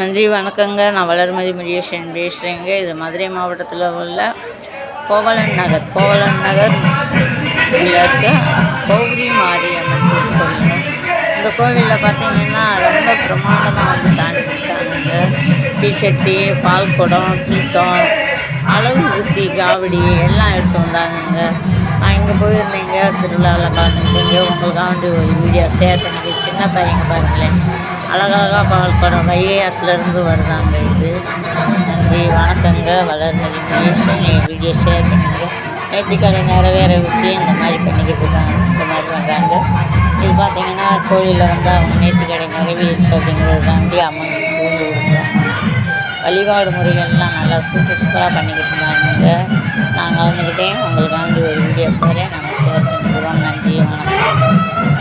நன்றி வணக்கங்க. நான் வளர்மதி முருகேசன் பேசுகிறேங்க. இது மதுரை மாவட்டத்தில் உள்ள கோவலன் நகர் இருக்க கௌரி மாரியம்மன் கோவில். இந்த கோவிலில் பார்த்தீங்கன்னா ரொம்ப பிரமாண்டமாக வந்து சாமி கொடுத்தாங்க. தீச்சட்டி, பால் குடம், தீர்த்தம், அளவு ஊற்றி காவடி எல்லாம் எடுத்து வந்தாங்க. நான் இங்கே போயிருந்தேங்க, திருவிழாவில் கலந்துக்கிட்டேங்க. உங்களுக்காக வந்து ஒரு வீடியோ ஷேர் பண்ணிக்க. சின்ன பையங்க பாருங்களேன், அழகழகாக பால் குடம் வைகையாத்துலேருந்து வருதாங்க இது. நன்றி வணக்கங்க. வளர்மதி முருகேசன். என் வீடியோ ஷேர் பண்ணிங்க. நேர்த்திக்கடை நிறைவேற விட்டு இந்த மாதிரி பண்ணிக்கிட்டு இருக்காங்க, இந்த மாதிரி பண்ணுறாங்க. இது பார்த்தீங்கன்னா கோயிலில் வந்து அவங்க நேர்த்திக்கடை நிறைவேறிச்சு அப்படிங்கிறதுக்காண்டி அம்மன் பூந்து கொடுக்குறாங்க. வழிபாடு முறைகள்லாம் நல்லா சூப்பராக பண்ணிக்கிட்டு இருந்தாங்க. நான் கலந்துக்கிட்டேன். உங்களுக்காண்டி ஒரு வீடியோ போகிறேன், நாங்கள் ஷேர் பண்ணிக்கிறோம். நன்றி வணக்கம்.